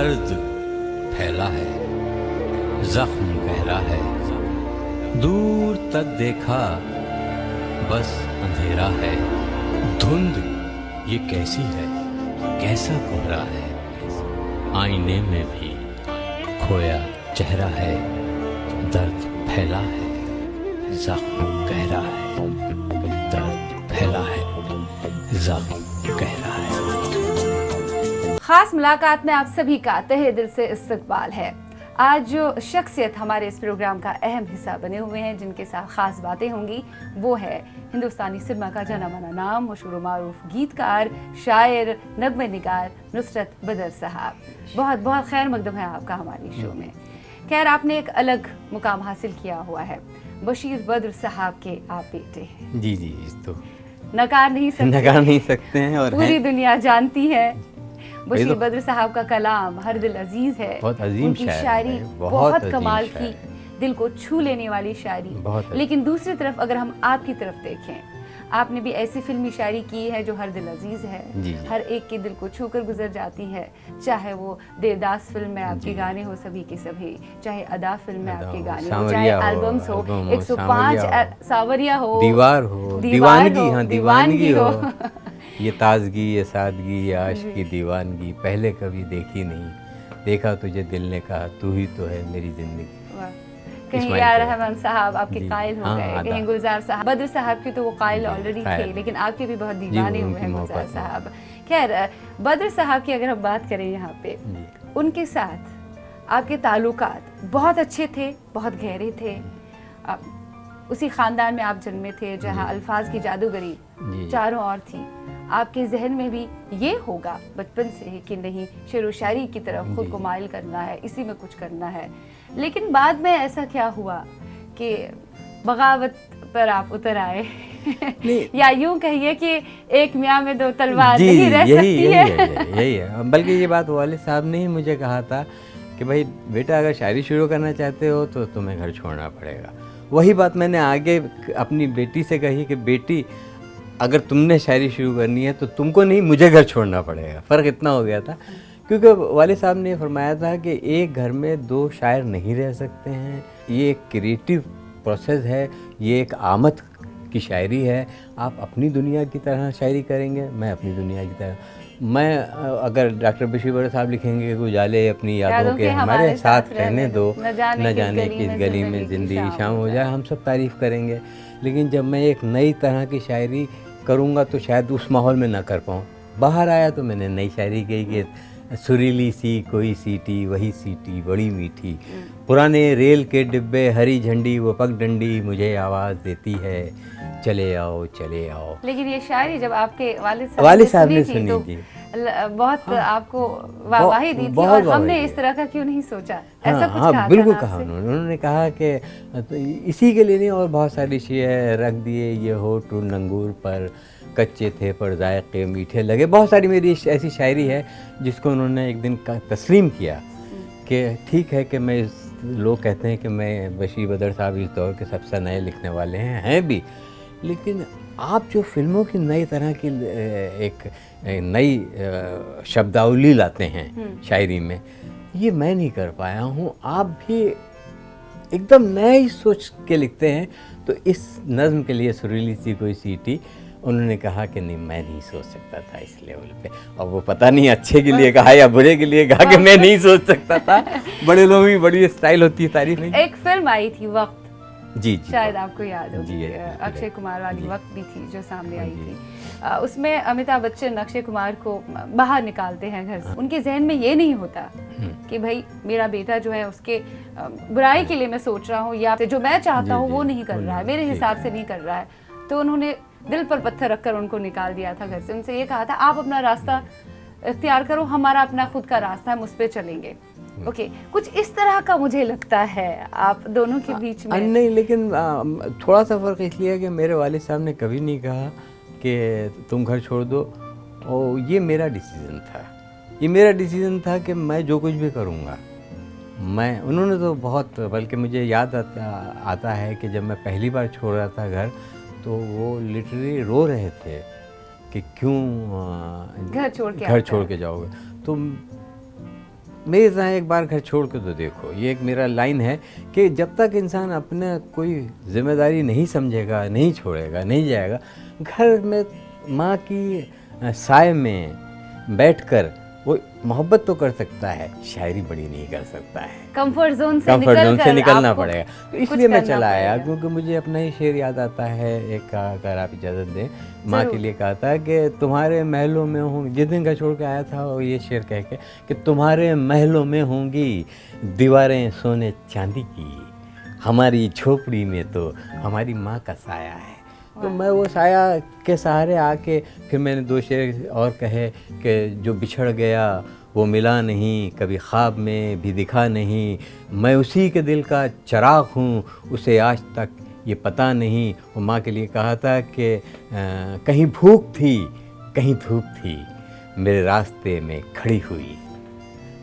दर्द फैला है, जख्म गहरा है, दूर तक देखा बस अंधेरा है। धुंध ये कैसी है, कैसा कोहरा है, आईने में भी खोया चेहरा है। दर्द फैला है, जख्म गहरा है, दर्द फैला है, जख्म गहरा है। खास मुलाकात में आप सभी का तहे दिल से इस्तकबाल है। आज जो शख्सियत हमारे इस प्रोग्राम का अहम हिस्सा बने हुए हैं, जिनके साथ खास बातें होंगी, वो है हिंदुस्तानी सिनेमा का जाना माना नाम, मशहूर मारूफ गीतकार, शायर, नगमे निगार नुसरत बदर साहब। बहुत बहुत खैर मकदम है आपका हमारी शो में। खैर, आपने एक अलग मुकाम हासिल किया हुआ है। बशीर बद्र साहब के आप बेटे हैं। जी जी, तो नकार नहीं सकते हैं और पूरी दुनिया जानती है। बशीर तो बद्र साहब का कलाम हर दिल अजीज है, बहुत अजीम उनकी शायरी बहुत कमाल की, दिल को छू लेने वाली शायरी। लेकिन दूसरी तरफ अगर हम आपकी तरफ देखें, आपने भी ऐसी फिल्मी शायरी की है जो हर दिल अजीज है, हर एक के दिल को छू कर गुजर जाती है। चाहे वो देवदास फिल्म में आपके गाने हो सभी के सभी, चाहे अदा फिल्म में आपके गाने हो, चाहे एल्बम्स हो, 105 सावरिया हो, दीवार हो, दीवानगी हो। ये ताजगी, ये सादगी, ये आशिक की दीवानगी पहले कभी देखी नहीं, देखा तुझे दिल ने कहा तू ही तो है मेरी जिंदगी। कहीं यार रहमान साहब आपके कायल हो गए, कहीं गुलजार साहब। बद्र साहब के तो वो कायल ऑलरेडी थे, लेकिन आपके भी बहुत दीवाने हुए हैं गुलजार साहब। खैर, बद्र साहब की अगर हम बात करें यहाँ पे, उनके साथ आपके ताल्लुकात बहुत अच्छे थे, बहुत गहरे थे। उसी खानदान में आप जन्मे थे जहाँ अल्फाज की जादूगरी चारों ओर थी। आपके जहन में भी ये होगा बचपन से कि नहीं, शेर व शायरी की तरफ खुद को माइल करना है, इसी में कुछ करना है। लेकिन बाद में ऐसा क्या हुआ कि बगावत पर आप उतर आए? या यूं कहिए कि एक मियाँ में दो तलवार नहीं रह सकती है। यही है। बल्कि ये बात वाले साहब ने ही मुझे कहा था कि भाई बेटा, अगर शायरी शुरू करना चाहते हो तो तुम्हें घर छोड़ना पड़ेगा। वही बात मैंने आगे अपनी बेटी से कही कि बेटी, अगर तुमने शायरी शुरू करनी है तो तुमको नहीं, मुझे घर छोड़ना पड़ेगा। फ़र्क इतना हो गया था क्योंकि वाले साहब ने फरमाया था कि एक घर में दो शायर नहीं रह सकते हैं। ये एक क्रिएटिव प्रोसेस है, ये एक आमद की शायरी है। आप अपनी दुनिया की तरह शायरी करेंगे, मैं अपनी दुनिया की तरह। मैं अगर डॉक्टर बशीर बद्र साहब लिखेंगे कि गुजाले अपनी यादों के हमारे साथ रहने दो, न जाने किस गली में ज़िंदगी शाम हो जाए, हम सब तारीफ़ करेंगे। लेकिन जब मैं एक नई तरह की शायरी करूँगा तो शायद उस माहौल में ना कर पाऊँ। बाहर आया तो मैंने नई शायरी कही कि सुरीली सी कोई सीटी, वही सीटी बड़ी मीठी, पुराने रेल के डिब्बे, हरी झंडी वो पगडंडी मुझे आवाज़ देती है, चले आओ चले आओ। लेकिन ये शायरी जब आपके वालिद साहब ने सुनी तो बहुत आपको वाहवाही दी थी, और हमने इस तरह का क्यों नहीं सोचा? ऐसा कुछ कहा? बिल्कुल कहा उन्होंने कहा कि तो इसी के लिए नहीं, और बहुत सारी शेर रख दिए ये होठ नंगूर पर, कच्चे थे पर जायके मीठे लगे। बहुत सारी मेरी ऐसी शायरी है जिसको उन्होंने एक दिन तस्लीम किया कि ठीक है कि मैं, लोग कहते हैं कि मैं, बशीर बद्र साहब इस दौर के सबसे नए लिखने वाले हैं भी, लेकिन आप जो फिल्मों की नई तरह की एक नई शब्दावली लाते हैं शायरी में, ये मैं नहीं कर पाया हूँ। आप भी एकदम नया ही सोच के लिखते हैं। तो इस नज़्म के लिए सुरीली सी कोई सीटी, उन्होंने कहा कि नहीं, मैं नहीं सोच सकता था इस लेवल पे। और वो पता नहीं अच्छे के लिए कहा या बुरे के लिए कहा कि मैं नहीं सोच सकता था। बड़े लोगों की बड़ी स्टाइल होती है तारीफ नहीं। एक फिल्म आई थी वक्त, जी, शायद आपको याद होगी, अक्षय कुमार वाली वक्त भी थी जो सामने आई थी। उसमें अमिताभ बच्चन अक्षय कुमार को बाहर निकालते हैं घर से। उनके जहन में ये नहीं होता कि भाई मेरा बेटा जो है उसके बुराई के लिए मैं सोच रहा हूँ, या जो मैं चाहता हूँ वो नहीं कर रहा है, मेरे हिसाब से नहीं कर रहा है। तो उन्होंने दिल पर पत्थर रखकर उनको निकाल दिया था घर से। उनसे ये कहा था आप अपना रास्ता इख्तियार करो, हमारा अपना खुद का रास्ता, हम उस पर चलेंगे। ओके, कुछ इस तरह का मुझे लगता है आप दोनों के बीच में। नहीं, लेकिन थोड़ा सा फ़र्क इसलिए है कि मेरे वालिद साहब ने कभी नहीं कहा कि तुम घर छोड़ दो, और ये मेरा डिसीज़न था। ये मेरा डिसीज़न था कि मैं जो कुछ भी करूँगा मैं। उन्होंने तो बहुत, बल्कि मुझे याद आता है कि जब मैं पहली बार छोड़ रहा था घर, तो वो लिटरली रो रहे थे कि क्यों घर छोड़ के जाओगे। तो मेरी तरह एक बार घर छोड़ के तो देखो, ये एक मेरा लाइन है कि जब तक इंसान अपने कोई जिम्मेदारी नहीं समझेगा, नहीं छोड़ेगा, नहीं जाएगा, घर में माँ की साए में बैठकर वो मोहब्बत तो कर सकता है, शायरी बड़ी नहीं कर सकता है। कंफर्ट जोन से निकलना पड़ेगा। तो इसलिए मैं चला आया, क्योंकि मुझे अपना ही शेर याद आता है एक, अगर आप इजाज़त दें, माँ के लिए कहा था कि तुम्हारे महलों में हूँ, जिस दिन का छोड़ के आया था वो ये शेर कह के कि तुम्हारे महलों में होंगी दीवारें सोने चांदी की, हमारी झोपड़ी में तो हमारी माँ का साया है। तो मैं वो साया के सहारे आके फिर मैंने 2 शेर और कहे कि जो बिछड़ गया वो मिला नहीं, कभी ख्वाब में भी दिखा नहीं, मैं उसी के दिल का चिराग हूँ, उसे आज तक ये पता नहीं। वो माँ के लिए कहा था कि कहीं भूख थी, कहीं धूप थी, मेरे रास्ते में खड़ी हुई,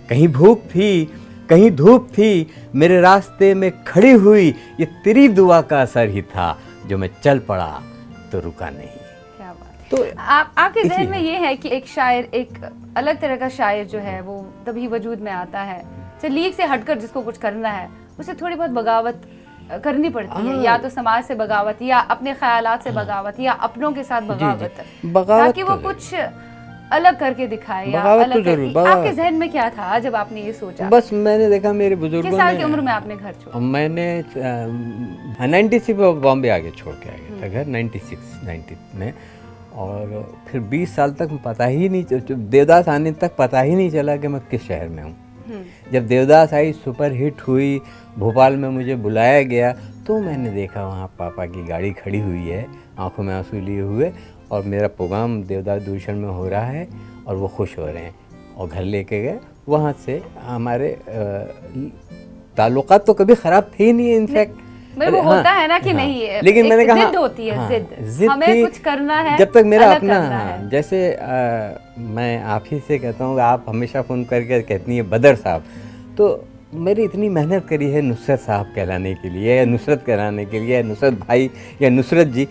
कहीं भूख थी, कहीं धूप थी, मेरे रास्ते में खड़ी हुई, ये तेरी दुआ का असर ही था, जो मैं चल पड़ा तो रुका नहीं। क्या बात। तो आपके ज़हन में ये है कि एक शायर, एक अलग तरह का शायर जो है वो तभी वजूद में आता है लीग से हटकर जिसको कुछ करना है, उसे थोड़ी बहुत बगावत करनी पड़ती है, या तो समाज से बगावत, या अपने ख्यालात से बगावत, या अपनों के साथ बगावत, ताकि वो कुछ अलग करके दिखाए या अलग करके। आपके जहन में क्या था जब आपने ये सोचा? बस मैंने देखा मेरे बुजुर्गों ने। किस साल की उम्र में आपने घर छोड़ा? मैंने 96 में बॉम्बे आके छोड़ के आ गया था घर, 90 में, और फिर 20 साल तक पता ही नहीं, देवदास आने तक पता ही नहीं चला कि मैं किस शहर में हूँ। जब देवदास आई, सुपर हिट हुई, भोपाल में मुझे बुलाया गया, तो मैंने देखा वहाँ पापा की गाड़ी खड़ी हुई है, आंखों में आंसू लिए हुए, और मेरा प्रोग्राम देवदास दूरदर्शन में हो रहा है और वो खुश हो रहे हैं, और घर लेके गए। वहाँ से हमारे ताल्लुकात तो कभी ख़राब थे ही नहीं, इनफैक्ट वो होता है ना कि नहीं है, लेकिन मैंने कहा जिद होती है, जिद हमें कुछ करना है, जब तक मेरा अपना जैसे मैं आप ही से कहता हूँ, आप हमेशा फ़ोन करके कहती हैं बदर साहब, तो मेरी इतनी मेहनत करी है नुसरत साहब कहलाने के लिए, या नुसरत कहलाने के लिए, या नुसरत भाई या नुसरत जी,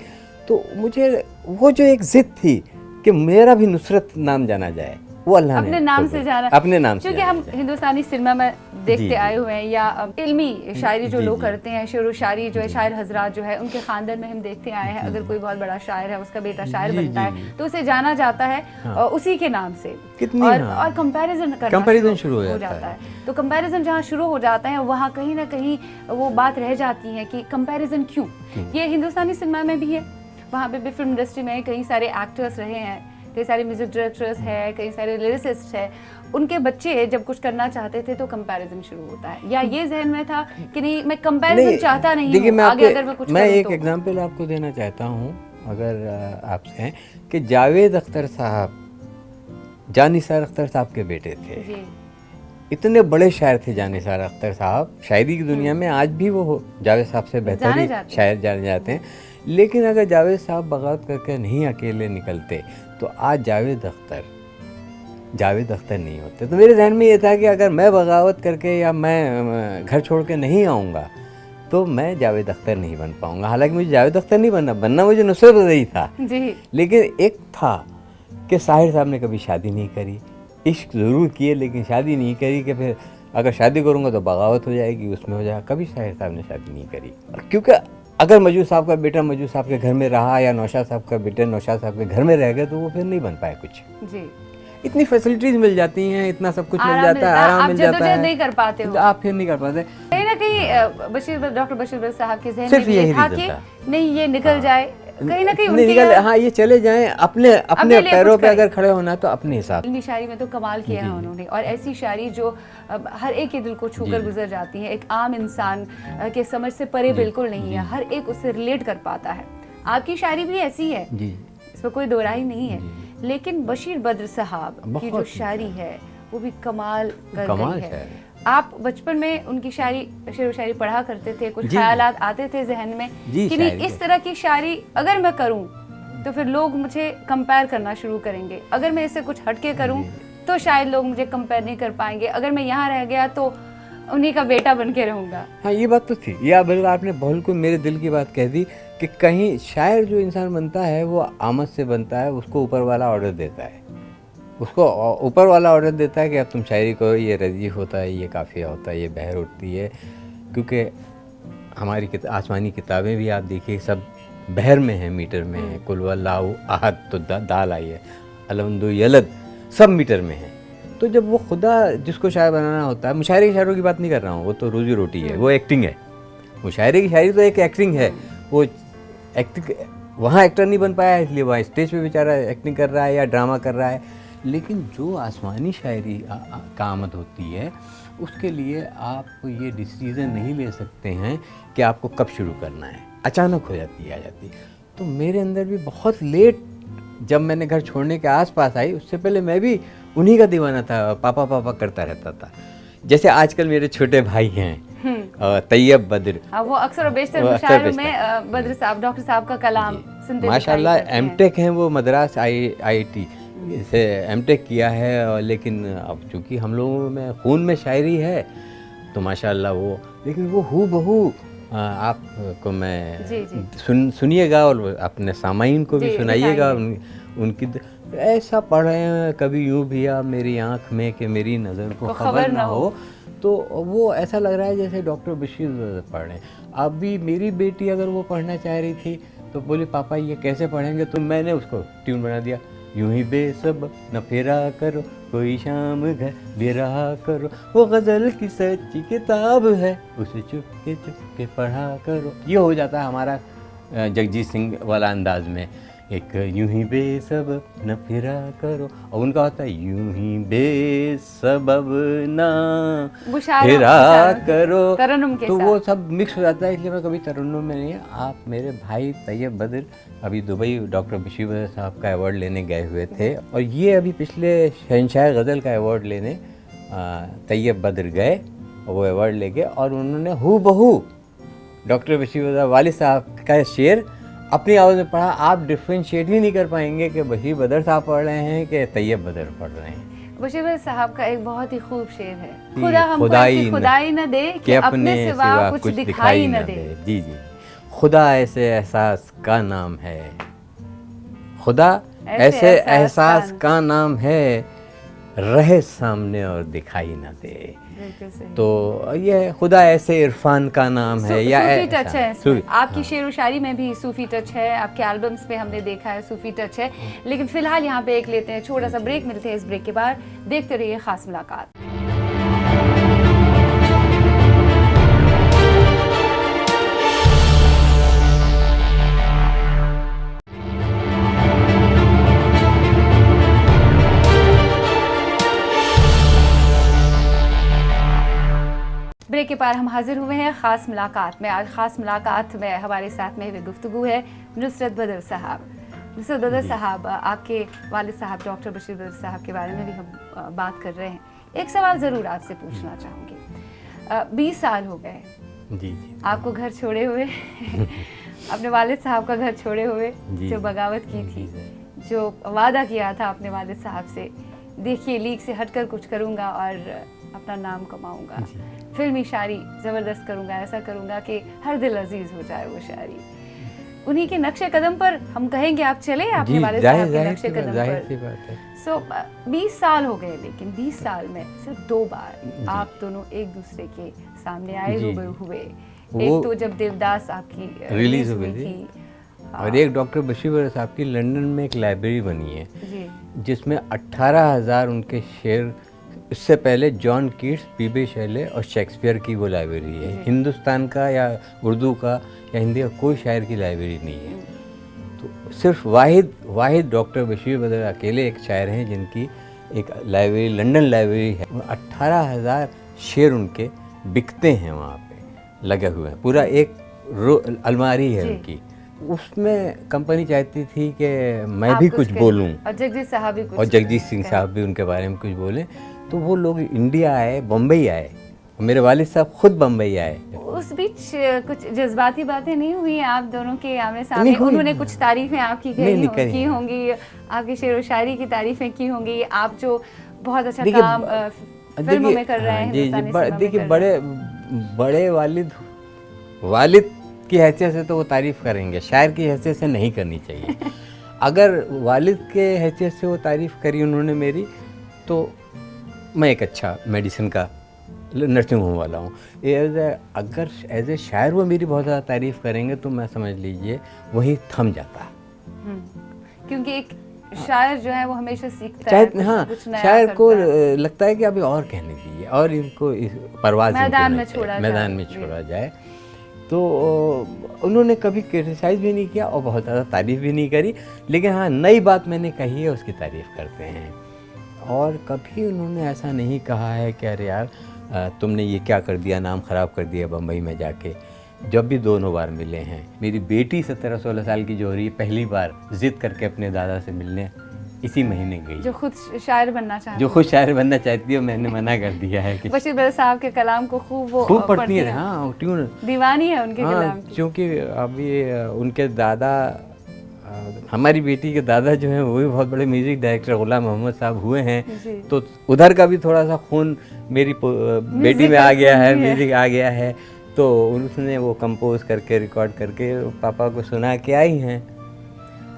तो मुझे वो जो एक जिद थी कि मेरा भी नुसरत नाम जाना जाए, वो अल्लाह ने अपने नाम से जाना, अपने नाम से, क्योंकि हम हिंदुस्तानी सिनेमा में देखते आए हुए हैं, या इल्मी शायरी जो लोग करते हैं, शेर व शायरी जो है, शायर हजरात जो है, उनके खानदान में हम देखते आए हैं, अगर कोई बहुत बड़ा शायर है, उसका बेटा शायर बनता है, तो उसे जाना जाता है उसी के नाम से, और कंपैरिजन शुरू हो जाता है। तो कंपैरिजन जहाँ शुरू हो जाता है, वहाँ कहीं ना कहीं वो बात रह जाती है कि कंपैरिजन क्यों। ये हिंदुस्तानी सिनेमा में भी है, वहाँ पे भी फिल्म इंडस्ट्री में कई सारे एक्टर्स रहे हैं, कई सारे म्यूजिक डायरेक्टर्स हैं, कई सारे लिरिसिस्ट हैं, उनके बच्चे जब कुछ करना चाहते थे तो कंपैरिजन शुरू होता है, या ये जहन में था कि नहीं मैं कंपैरिजन चाहता नहीं हूँ, आगे अगर मैं कुछ मैं एक एग्जांपल आपको देना चाहता हूँ अगर आपसे हैं, कि जावेद अख्तर साहब, जानिसार अख्तर साहब के बेटे थे, इतने बड़े शायर थे जानिसार अख्तर साहब, शायरी की दुनिया में आज भी वो जावेद साहब से बेहतर शायर जाने जाते हैं। लेकिन अगर जावेद साहब बगावत करके नहीं अकेले निकलते तो आज जावेद अख्तर नहीं होते। तो मेरे जहन में ये था कि अगर मैं बगावत करके या मैं घर छोड़ के नहीं आऊँगा तो मैं जावेद अख्तर नहीं बन पाऊँगा। हालांकि मुझे जावेद अख्तर नहीं बनना मुझे नुसरत रही था जी। लेकिन एक था कि साहिर साहब ने कभी शादी नहीं करी, इश्क ज़रूर किए लेकिन शादी नहीं करी, कि फिर अगर शादी करूँगा तो बगावत हो जाएगी, उसमें हो जाएगा। कभी साहिर साहब ने शादी नहीं करी, क्योंकि अगर मौजूद साहब का बेटा मौजूद साहब के घर में रहा, या नौशाद साहब का बेटा नौशाद साहब के घर में रह गया, तो वो फिर नहीं बन पाए कुछ जी। इतनी फैसिलिटीज मिल जाती हैं, इतना सब कुछ मिल जाता है, आराम मिल जाता है, नहीं कर पाते हो आप, फिर नहीं कर पाते। कहीं ना कहीं डॉक्टर बशीर साहब के जहन में ये था कि नहीं ये निकल जाए, कहीं ना कहीं निकल, हाँ ये चले जाएं, अपने पैरों पे अगर खड़े होना तो अपने हिसाब। इल्मी शायरी में तो कमाल किया है उन्होंने, और ऐसी शायरी जो हर एक के दिल को छूकर गुजर जाती है, एक आम इंसान के समझ से परे बिल्कुल नहीं है, हर एक उससे रिलेट कर पाता है। आपकी शायरी भी ऐसी है, इसमें कोई दो राय नहीं है, लेकिन बशीर बद्र साहब की जो शायरी है वो भी कमाल कर रही है। आप बचपन में उनकी शेर व शायरी पढ़ा करते थे, कुछ ख्यालात आते थे जहन में कि नहीं इस तरह की शायरी अगर मैं करूं तो फिर लोग मुझे कंपेयर करना शुरू करेंगे, अगर मैं इससे कुछ हटके करूं तो शायद लोग मुझे कंपेयर नहीं कर पाएंगे, अगर मैं यहाँ रह गया तो उन्हीं का बेटा बन के रहूंगा। हाँ ये बात तो थी, या बिल्कुल आपने बिल्कुल मेरे दिल की बात कह दी कि कहीं शायर जो इंसान बनता है वो आमद से बनता है, उसको ऊपर वाला ऑर्डर देता है उसको ऊपर वाला ऑर्डर देता है कि अब तुम शायरी करो, ये रजीफ होता है, ये काफिया होता है, ये बहर होती है। क्योंकि हमारी आसमानी किताबें भी आप देखिए सब बहर में है, मीटर में है। कुल वल्लाहु अहद तो दाल आई है, अलहम्दु यलद सब मीटर में है। तो जब वो खुदा जिसको शायर बनाना होता है, मुशायरे की शायरों की बात नहीं कर रहा हूँ, वो तो रोजी रोटी है, वो एक्टिंग है। मुशायरे की शायरी तो एक एक्टिंग है, वो एक्टिंग वहाँ एक्टर नहीं बन पाया इसलिए वहाँ स्टेज पे बेचारा एक्टिंग कर रहा है या ड्रामा कर रहा है। लेकिन जो आसमानी शायरी का आमद होती है, उसके लिए आप ये डिसीज़न नहीं ले सकते हैं कि आपको कब शुरू करना है, अचानक हो जाती है, आ जाती। तो मेरे अंदर भी बहुत लेट, जब मैंने घर छोड़ने के आसपास आई, उससे पहले मैं भी उन्हीं का दीवाना था, पापा पापा करता रहता था। जैसे आजकल मेरे छोटे भाई हैं तैयब बद्र, वो अक्सर बेशतर मुशायरों में बद्र साहब, डॉक्टर साहब का कलाम सुनते माशाल्लाह। एमटेक हैं वो, मद्रास IIT से एमटेक किया है। और लेकिन अब चूँकि हम लोगों में खून में शायरी है तो माशाल्लाह वो, लेकिन वो हू बहू आपको मैं सुनिएगा और अपने सामाइन को भी सुनाइएगा। उनकी ऐसा पढ़े हैं कभी यूँ भी आप मेरी आँख में कि मेरी नज़र को खबर ना हो, तो वो ऐसा लग रहा है जैसे डॉक्टर बशीर पढ़ रहे हैं। अभी मेरी बेटी अगर वो पढ़ना चाह रही थी तो बोली पापा ये कैसे पढ़ेंगे, तो मैंने उसको ट्यून बना दिया, यूं ही बेसब न फेरा करो, कोई शाम घर बेरहा करो, वो गज़ल की सच्ची किताब है, उसे चुपके पढ़ा करो। ये हो जाता है हमारा जगजीत सिंह वाला अंदाज में, एक यूं ही बेसब न फिरा करो, और उनका होता है यूं ही बेसबब ना फिरा करो, तो वो सब मिक्स हो जाता है। इसलिए मैं कभी तरन्नुम में नहीं है। आप मेरे भाई तैयब बद्र अभी दुबई डॉक्टर बशीर बद्र साहब का अवार्ड लेने गए हुए थे, और ये अभी पिछले शहंशाह गज़ल का अवार्ड लेने तैयब बद्र गए, और वो अवार्ड ले गए, और उन्होंने हू बहू डॉक्टर बशीर बद्र वालिद साहब का शेर अपनी आवाज़ में पढ़ा। आप डिफ्रेंशिएट ही नहीं कर पाएंगे कि बशीर बद्र साहब पढ़ रहे हैं कि तैयब बद्र पढ़ रहे हैं। बशीर बद्र साहब का एक बहुत ही खूब शेर है, खुदा हमको ऐसी खुदाई न दे कि अपने सिवा कुछ दिखाई न दे। जी जी, खुदा ऐसे एहसास का नाम है, खुदा ऐसे एहसास का नाम है, रहे सामने और दिखाई न दे। तो ये खुदा ऐसे इरफान का नाम है, या सूफी टच है आपकी शेर व शायरी में भी सूफी टच है, आपके एल्बम्स पे हमने देखा है सूफी टच है। लेकिन फिलहाल यहाँ पे एक लेते हैं छोटा सा ब्रेक, मिलते हैं इस ब्रेक के बाद, देखते रहिए खास मुलाकात। ब्रेक के पार हम हाजिर हुए हैं ख़ास मुलाकात में। आज ख़ास मुलाकात में हमारे साथ में गुफ्तगू है नुसरत बद्र साहब। नुसरत बद्र साहब, आपके वालिद साहब डॉक्टर बशीर बद्र साहब के बारे में भी हम बात कर रहे हैं। एक सवाल ज़रूर आपसे पूछना चाहूँगी। 20 साल हो गए जी आपको घर छोड़े हुए अपने वालिद साहब का घर छोड़े हुए, जो बगावत की थी, जो वादा किया था अपने वालिद साहब से, देखिए लीग से हटकर कुछ करूँगा और अपना नाम कमाऊँगा, फिल्मी शायरी ज़बरदस्त करूँगा, ऐसा करूँगा कि हर दिल अजीज़ हो जाए वो शायरी। उन्हीं के नक्शे कदम पर हम कहेंगे आप चले आपके वालिद साहब के नक्शे कदम पर। सो 20 साल हो गए, लेकिन 20 साल में सिर्फ 2 बार आप दोनों एक दूसरे के सामने आए, रूबरू हुए। एक तो जब देवदास आपकी रिलीज हुई थी, और एक डॉक्टर बशीर बद्र साहब की लंदन में एक लाइब्रेरी बनी है जिसमें 18,000 उनके शेर, इससे पहले जॉन कीट्स, पीबी शेले और शेक्सपियर की वो लाइब्रेरी है। हिंदुस्तान का या उर्दू का या हिंदी का कोई शायर की लाइब्रेरी नहीं है। तो सिर्फ वाहिद डॉक्टर बशीर बद्र अकेले एक शायर हैं जिनकी एक लाइब्रेरी, लंदन लाइब्रेरी है। 18,000 शेर उनके बिकते हैं वहाँ पे, लगे हुए हैं, पूरा एक अलमारी है उनकी। उसमें कंपनी चाहती थी कि मैं भी कुछ बोलूं, और जगजीत साहब भी कुछ, और जगजीत सिंह साहब भी उनके बारे में कुछ बोले। तो वो लोग इंडिया आए, बम्बई आए, मेरे वालिद साहब खुद बम्बई आए। उस बीच कुछ जज्बाती बातें नहीं हुई आप दोनों के आमने सामने? उन्होंने कुछ तारीफें आपकी की होंगी, आपकी शेर व शायरी की तारीफें की होंगी, आप जो बहुत अच्छा काम फिल्मों में कर रहे हैं। देखिए बड़े वालिद की हैसियत से तो वो तारीफ़ करेंगे, शायर की हैसियत से नहीं करनी चाहिए। अगर वालिद के हैसियत से वो तारीफ़ करी उन्होंने मेरी, तो मैं एक अच्छा मेडिसिन का नर्सिंग होम वाला हूँ। अगर एज ए शायर वो मेरी बहुत ज़्यादा तारीफ़ करेंगे तो मैं समझ लीजिए वही थम जाता। क्योंकि एक शायर जो है वो हमेशा सीखता है, हाँ, कुछ नया शायर को है। लगता है कि अभी और कहने दीजिए और इनको परवाज़ मैदान में छोड़ा जाए। तो उन्होंने कभी क्रिटिसाइज़ भी नहीं किया और बहुत ज़्यादा तारीफ़ भी नहीं करी, लेकिन हाँ नई बात मैंने कही है उसकी तारीफ़ करते हैं। और कभी उन्होंने ऐसा नहीं कहा है कि अरे यार तुमने ये क्या कर दिया, नाम ख़राब कर दिया बम्बई में जाके। जब भी दोनों बार मिले हैं, मेरी बेटी 17-16 साल की जो हो रही है पहली बार ज़िद करके अपने दादा से मिलने इसी महीने गई, जो खुद शायर बनना चाहती है, जो खुद शायर बनना चाहती है। मैंने मना कर दिया है कि बशीर बदर साहब के कलाम को खूब पढ़ती है। हाँ, ट्यून दीवानी है उनके कलाम की। क्योंकि अभी उनके दादा, हमारी बेटी के दादा जो हैं वो भी बहुत बड़े म्यूज़िक डायरेक्टर गुलाम मोहम्मद साहब हुए हैं, तो उधर का भी थोड़ा सा खून मेरी बेटी में आ गया है, म्यूज़िक आ गया है। तो उसने वो कंपोज करके रिकॉर्ड करके पापा को सुना के आई हैं।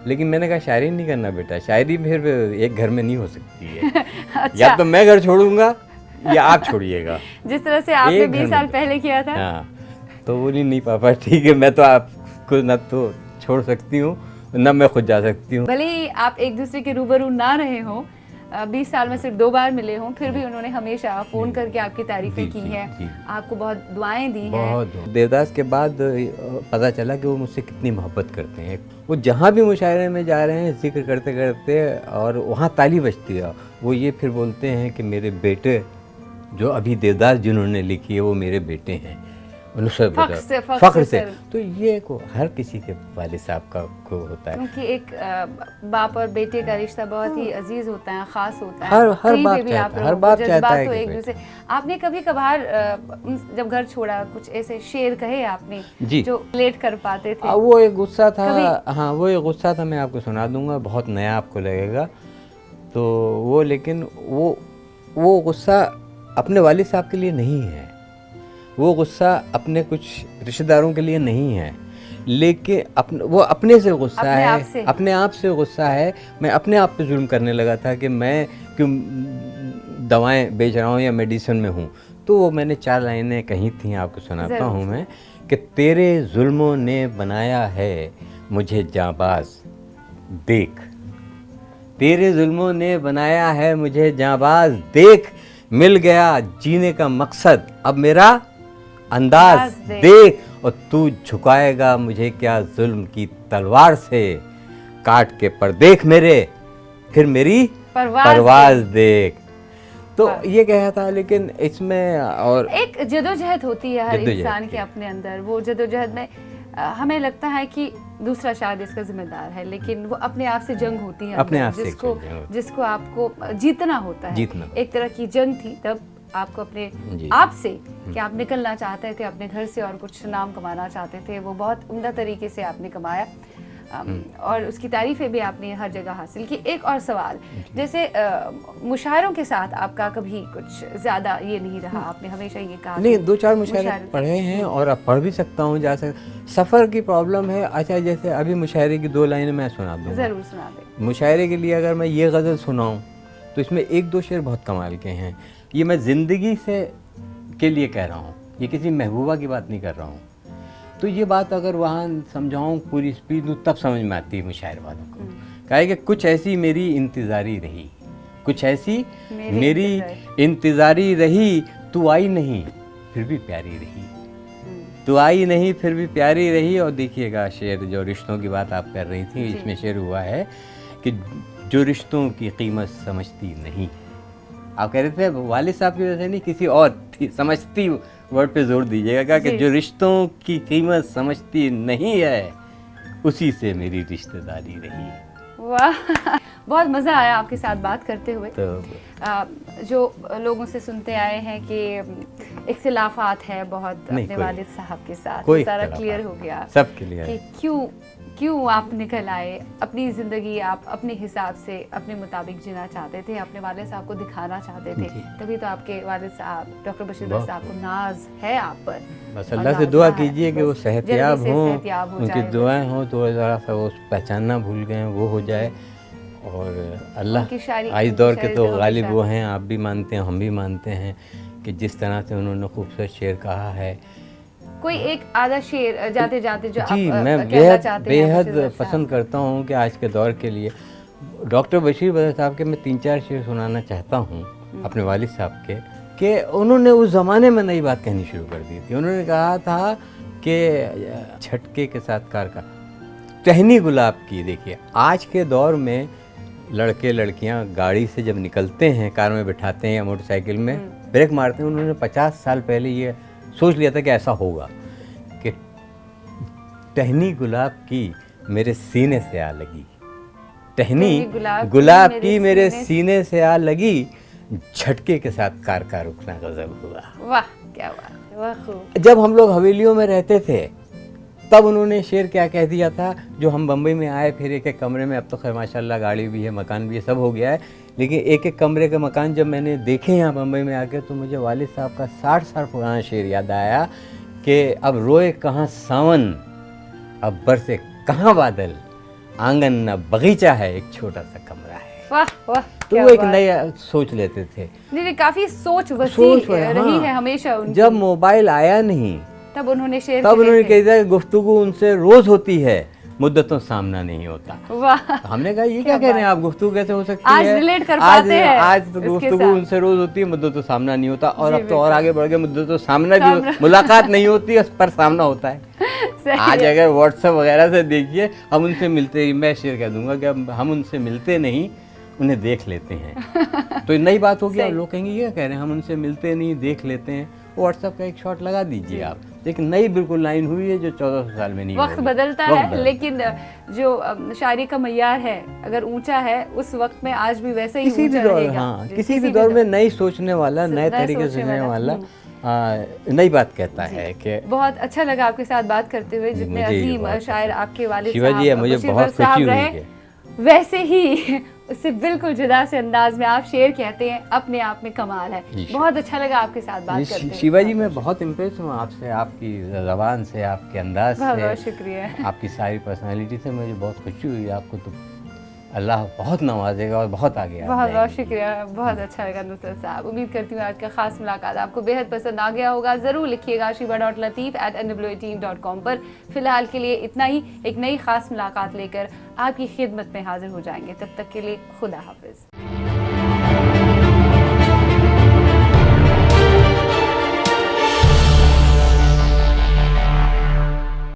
लेकिन मैंने कहा शायरी नहीं करना बेटा, शायरी फिर एक घर में नहीं हो सकती है। अच्छा। या तो मैं घर छोड़ूंगा या आप छोड़िएगा। जिस तरह से आपने 20 साल पहले किया था। हाँ, तो बोली नहीं पापा ठीक है, मैं तो आपको न तो छोड़ सकती हूँ न मैं खुद जा सकती हूँ। भले ही आप एक दूसरे के रूबरू ना रहे हो, 20 साल में सिर्फ 2 बार मिले हों, फिर भी उन्होंने हमेशा फ़ोन करके आपकी तारीफ़ें की हैं, आपको बहुत दुआएं दी हैं। देवदास के बाद पता चला कि वो मुझसे कितनी मोहब्बत करते हैं। वो जहाँ भी मुशायरे में जा रहे हैं जिक्र करते करते और वहाँ ताली बजती है, वो ये फिर बोलते हैं कि मेरे बेटे, जो अभी देवदास जिन्होंने लिखी है वो मेरे बेटे हैं, फ़ख्र से। तो ये को हर किसी के वालिद साहब का को होता है, क्योंकि एक बाप और बेटे का रिश्ता बहुत ही अजीज होता है, खास होता है। हर बाप चाहता है एक दूसरे। आपने कभी कभार जब घर छोड़ा कुछ ऐसे शेर कहे आपने जो रिलेट कर पाते थे? वो एक गुस्सा था। हाँ, वो एक गुस्सा था, मैं आपको सुना दूंगा, बहुत नया आपको लगेगा। तो वो, लेकिन वो गुस्सा अपने वालिद साहब के लिए नहीं है, वो गुस्सा अपने कुछ रिश्तेदारों के लिए नहीं है, लेकिन वो अपने से गुस्सा है, अपने आप से गुस्सा है। मैं अपने आप पे जुल्म करने लगा था कि मैं क्यों दवाएं बेच रहा हूँ या मेडिसिन में हूँ। तो वो मैंने 4 लाइनें कही थी, आपको सुनाता हूँ मैं, कि तेरे जुल्मों ने बनाया है मुझे जांबाज देख, तेरे जुल्मों ने बनाया है मुझे जांबाज देख, मिल गया जीने का मकसद अब मेरा अंदाज देख, और तू झुकाएगा मुझे क्या जुल्म की तलवार से, काट के पर देख मेरे फिर मेरी परवाज देख। तो ये कहा था, लेकिन इसमें और एक जदोजहद होती है हर इंसान के अपने अंदर। वो जदोजहद में हमें लगता है कि दूसरा शायद इसका जिम्मेदार है, लेकिन वो अपने आप से जंग होती है, अपने आप से जिसको आपको जीतना होता है। एक तरह की जंग थी तब आपको अपने आप से, कि आप निकलना चाहते थे अपने घर से और कुछ नाम कमाना चाहते थे। वो बहुत उम्दा तरीके से आपने कमाया और उसकी तारीफें भी आपने हर जगह हासिल की। एक और सवाल, जैसे मुशायरों के साथ आपका कभी कुछ ज़्यादा ये नहीं रहा? आपने हमेशा ये कहा नहीं, 2-4 मुशायरे पढ़े हैं और अब पढ़ भी सकता हूँ, जा सफ़र की प्रॉब्लम है। अच्छा, जैसे अभी मुशायरे की 2 लाइनें मैं सुना दूँ। ज़रूर सुना दें। मुशायरे के लिए अगर मैं ये गज़ल सुनाऊँ तो इसमें 1-2 शेर बहुत कमाल के हैं। ये मैं ज़िंदगी से के लिए कह रहा हूँ, ये किसी महबूबा की बात नहीं कर रहा हूँ। तो ये बात अगर वहाँ समझाऊँ पूरी स्पीड में तब समझ में आती है मुशायर वालों को। कहा कि कुछ ऐसी मेरी इंतज़ारी रही, कुछ ऐसी मेरी इंतज़ारी रही, तू आई नहीं फिर भी प्यारी रही, तू आई नहीं फिर भी प्यारी रही। और देखिएगा शेर, जो रिश्तों की बात आप कर रही थी, इसमें शेर हुआ है कि जो रिश्तों की कीमत समझती नहीं। आप कह रहे थे वालिद साहब की वजह से नहीं, किसी और थी, समझती वर्ड पे जोर दीजिएगा कि जो रिश्तों की कीमत समझती नहीं है उसी से मेरी रिश्तेदारी रही। वाह, बहुत मज़ा आया आपके साथ बात करते हुए। तो जो लोगों से सुनते आए हैं कि इख्तिलाफात है बहुत अपने वालिद साहब के साथ, सारा क्लियर हो गया, सब क्लियर, कि क्यों क्यों आप निकल आए? अपनी ज़िंदगी आप अपने हिसाब से अपने मुताबिक जीना चाहते थे, अपने वालिद साहब को दिखाना चाहते थे, तभी तो आपके वालिद साहब डॉक्टर बशीर बट साहब को नाज है आप पर। बस अल्लाह से दुआ कीजिए कि वो सेहतयाब हों, उनकी दुआएं हों तो ज़रा सा वो पहचानना भूल गए वो हो जाए। और अल्लाह आज दौर के तो गालिब वो हैं, आप भी मानते हैं हम भी मानते हैं कि जिस तरह से उन्होंने खूबसूरत शेर कहा है। कोई एक आधा शेर जाते जाते जो जी आप मैं बेहद पसंद करता हूँ कि आज के दौर के लिए डॉक्टर बशीर बट साहब के मैं 3-4 शेर सुनाना चाहता हूँ अपने वालिद साहब के, कि उन्होंने उस ज़माने में नई बात कहनी शुरू कर दी थी। उन्होंने कहा था कि झटके के साथ कार का टहनी गुलाब की। देखिए आज के दौर में लड़के लड़कियां गाड़ी से जब निकलते हैं, कार में बिठाते हैं या मोटरसाइकिल में, ब्रेक मारते हैं। उन्होंने 50 साल पहले ये सोच लिया था कि ऐसा होगा कि टहनी गुलाब की मेरे सीने से आ लगी, टहनी गुलाब की मेरे सीने से आ लगी, झटके के साथ कार का रुकना गजब हुआ। वाह क्या बात, वाह खूब। जब हम लोग हवेलियों में रहते थे तब उन्होंने शेर क्या कह दिया था, जो हम बम्बई में आए फिर एक एक कमरे में, अब तो खैर माशाल्लाह गाड़ी भी है, मकान भी है, सब हो गया है, लेकिन एक एक कमरे के मकान जब मैंने देखे यहाँ बम्बई में आके तो मुझे वालिद साहब का 60 साल पुराना शेर याद आया कि अब रोए कहाँ सावन, अब बरसे कहाँ बादल, आंगन न बगीचा है, एक छोटा सा कमरा है। वाह वाह, तो वो एक नया सोच लेते थे। नहीं, काफी सोच वसी रही है हमेशा उनकी। जब मोबाइल आया नहीं तब उन्होंने शेर तब उन्होंने कह दिया कि गुफ्तगू उनसे रोज होती है, मुद्दतों सामना नहीं होता। वाह, हमने कहा ये क्या कह रहे हैं आप, गुफ्तगू कैसे हो सकती आज है? रिलेट कर पाते हैं आज तो गुफ्तगू उनसे रोज होती है, मुद्दतों सामना नहीं होता। और अब तो और आगे बढ़ गए, मुद्दतों सामना भी, मुलाकात नहीं होती है पर सामना होता है। आज अगर व्हाट्सएप वगैरह से देखिए, हम उनसे मिलते ही, मैं शेर कह दूंगा कि हम उनसे मिलते नहीं, उन्हें देख लेते हैं। तो नई बात होगी, अब लोग कहेंगे ये कह रहे हैं हम उनसे मिलते नहीं देख लेते हैं। व्हाट्सएप का एक शॉट लगा दीजिए आप, लेकिन नई बिल्कुल लाइन हुई है जो 1400 साल में नहीं। वक्त बदलता है, लेकिन जो शायरी का मय्यार है अगर ऊंचा है, उस वक्त में आज भी वैसे ही ऊंचा रहेगा। हाँ, किसी भी दौर में नई सोचने वाला, नए तरीके से सोचने वाला नई बात कहता है। कि बहुत अच्छा लगा आपके साथ बात करते हुए। जितने अजीम शायर आपके वालिद शिवाजी है, मुझे बहुत खुशी हुई है। वैसे ही उससे बिल्कुल जुदा से अंदाज में आप शेर कहते हैं, अपने आप में कमाल है। बहुत अच्छा लगा आपके साथ बात करते हुए। शिवाजी मैं बहुत इम्प्रेस हूँ आपसे, आपकी ज़बान से, आपके अंदाज से, बहुत शुक्रिया, आपकी सारी पर्सनालिटी से मुझे बहुत खुशी हुई। आपको तो अल्लाह बहुत नवाजेगा और बहुत आगे। बहुत बहुत शुक्रिया, बहुत अच्छा लगा नुसरत साहब। उम्मीद करती हूँ आज का खास मुलाकात आपको बेहद पसंद आ गया होगा। ज़रूर लिखिएगा shiva.lateef@nwat.com पर। फिलहाल के लिए इतना ही, एक नई खास मुलाकात लेकर आपकी खिदमत में हाजिर हो जाएंगे। तब तक के लिए खुदा हाफिज़।